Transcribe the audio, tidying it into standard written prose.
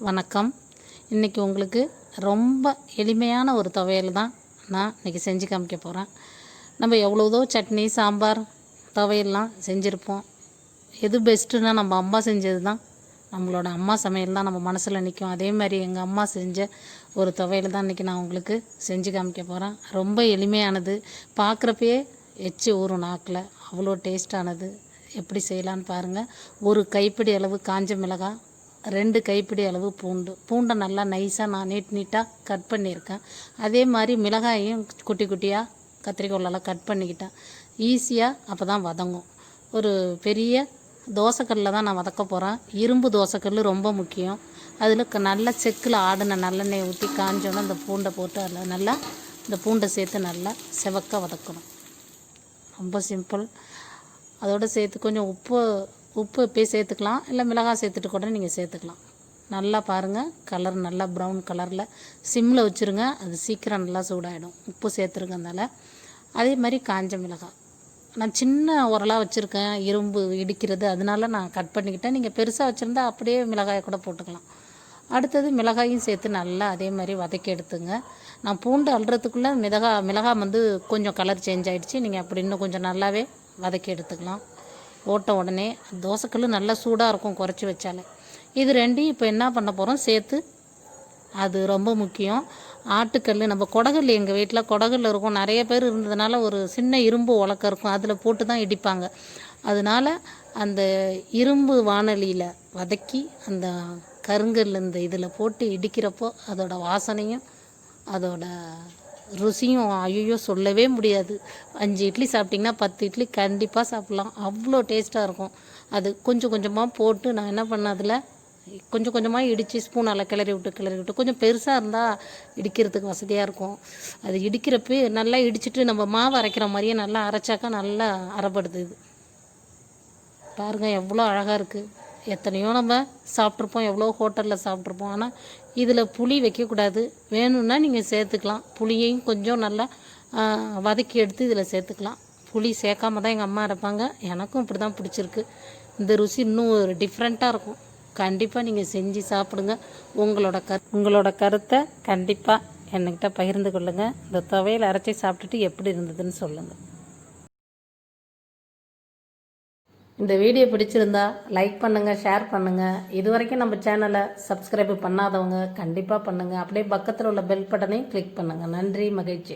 வணக்கம். இன்றைக்கி உங்களுக்கு ரொம்ப எளிமையான ஒரு துவையல் தான் நான் இன்றைக்கி செஞ்சு காமிக்க போகிறேன். நம்ம எவ்வளோதோ சட்னி, சாம்பார், துவையல்லாம் செஞ்சுருப்போம். எது பெஸ்ட்டுன்னா நம்ம அம்மா செஞ்சது தான். நம்மளோட அம்மா சமையல் தான் நம்ம மனசில் நிற்கும். அதே மாதிரி எங்கள் அம்மா செஞ்ச ஒரு துவையல் தான் இன்றைக்கி நான் உங்களுக்கு செஞ்சு காமிக்க போகிறேன். ரொம்ப எளிமையானது, பார்க்குறப்பயே எச்சி ஊறும் நாக்கில், அவ்வளோ டேஸ்ட்டானது. எப்படி செய்யலான்னு பாருங்கள். ஒரு கைப்பிடி அளவு காஞ்ச மிளகாய், 2 கைப்பிடி அளவு பூண்டை நல்லா நைஸாக நான் நீட்டாக கட் பண்ணியிருக்கேன். அதே மாதிரி மிளகாயையும் குட்டி குட்டியாக கத்திரிக்கோலெல்லாம் கட் பண்ணிக்கிட்டேன். ஈஸியாக அப்போ தான் வதங்கும். ஒரு பெரிய தோசைக்கல்லில் தான் நான் வதக்க போகிறேன். இரும்பு தோசைக்கல் ரொம்ப முக்கியம். அதில் நல்ல செக்கில் ஆடின நல்லெண்ணெயை ஊற்றி காஞ்சோன்னே அந்த பூண்டை போட்டு அதில் நல்லா இந்த பூண்டை சேர்த்து நல்லா செவக்க வதக்கணும். ரொம்ப சிம்பிள். அதோடு சேர்த்து கொஞ்சம் உப்பு இப்போயே சேர்த்துக்கலாம், இல்லை மிளகாய் சேர்த்துட்டு கூட நீங்கள் சேர்த்துக்கலாம். நல்லா பாருங்கள், கலர் நல்லா ப்ரௌன் கலரில் சிம்மில் வச்சுருங்க. அது சீக்கிரம் நல்லா சூடாகிடும். உப்பு சேர்த்துருக்கனால. அதே மாதிரி காஞ்ச மிளகாய் நான் சின்ன உரலாக வச்சுருக்கேன், இரும்பு இடிக்கிறது, அதனால நான் கட் பண்ணிக்கிட்டேன். நீங்கள் பெருசாக வச்சுருந்தா அப்படியே மிளகாயை கூட போட்டுக்கலாம். அடுத்தது மிளகாயும் சேர்த்து நல்லா அதே மாதிரி வதக்கி எடுத்துங்க. நான் பூண்டு அள்ளுறதுக்குள்ளே மிளகாய் வந்து கொஞ்சம் கலர் சேஞ்ச் ஆகிடுச்சு. நீங்கள் அப்படி இன்னும் கொஞ்சம் நல்லாவே வதக்கி எடுத்துக்கலாம். போட்ட உடனே தோசைக்கல் நல்லா சூடாக இருக்கும் குறைச்சி வச்சாலே. இது ரெண்டையும் இப்போ என்ன பண்ண போகிறோம் சேர்த்து, அது ரொம்ப முக்கியம். ஆட்டுக்கல், நம்ம குடகல், எங்கள் வீட்டில் குடகல் இருக்கும். நிறைய பேர் இருந்ததுனால ஒரு சின்ன இரும்பு உலக்க இருக்கும், அதில் போட்டு தான் இடிப்பாங்க. அதனால் அந்த இரும்பு வாணலியில் வதக்கி அந்த கருங்கல் இந்த இதில் போட்டு இடிக்கிறப்போ அதோட வாசனையும் அதோட ருசியும் ஐயோ சொல்லவே முடியாது. 5 இட்லி சாப்பிட்டிங்கன்னா 10 இட்லி கண்டிப்பாக சாப்பிட்லாம். அவ்வளோ டேஸ்ட்டாக இருக்கும். அது கொஞ்சம் கொஞ்சமாக போட்டு நான் என்ன பண்ணேன், அதில் கொஞ்சம் கொஞ்சமாக இடித்து ஸ்பூனால் கிளறி விட்டு கொஞ்சம் பெருசாக இருந்தால் இடிக்கிறதுக்கு வசதியாக இருக்கும். அது இடிக்கிறப்பே நல்லா இடிச்சிட்டு நம்ம மாவு அரைக்கிற மாதிரியே நல்லா அரைச்சாக்கா நல்லா அரைப்படுது. இது பாருங்கள் எவ்வளோ அழகாக இருக்குது. எத்தனையோ நம்ம சாப்பிட்ருப்போம், எவ்வளோ ஹோட்டலில் சாப்பிட்ருப்போம். ஆனால் இதில் புளி வைக்கக்கூடாது. வேணும்னா நீங்கள் சேர்த்துக்கலாம். புளியையும் கொஞ்சம் நல்லா வதக்கி எடுத்து இதில் சேர்த்துக்கலாம். புளி சேர்க்காம தான் எங்கள் அம்மா அரைப்பாங்க. எனக்கும் இப்படி தான் பிடிச்சிருக்கு. இந்த ருசி இன்னும் ஒரு டிஃப்ரெண்ட்டாக இருக்கும். கண்டிப்பாக நீங்கள் செஞ்சு சாப்பிடுங்க. உங்களோட கருத்தை கண்டிப்பாக என்கிட்ட பகிர்ந்து கொள்ளுங்கள். இந்த துவையல் அரைச்சி சாப்பிட்டுட்டு எப்படி இருந்ததுன்னு சொல்லுங்கள். இந்த வீடியோ பிடிச்சிருந்தா லைக் பண்ணுங்கள், ஷேர் பண்ணுங்கள். இது வரைக்கும் நம்ம சேனலை சப்ஸ்கிரைப் பண்ணாதவங்க கண்டிப்பாக பண்ணுங்கள். அப்படியே பக்கத்தில் உள்ள பெல் பட்டனையும் கிளிக் பண்ணுங்கள். நன்றி, மகிழ்ச்சி.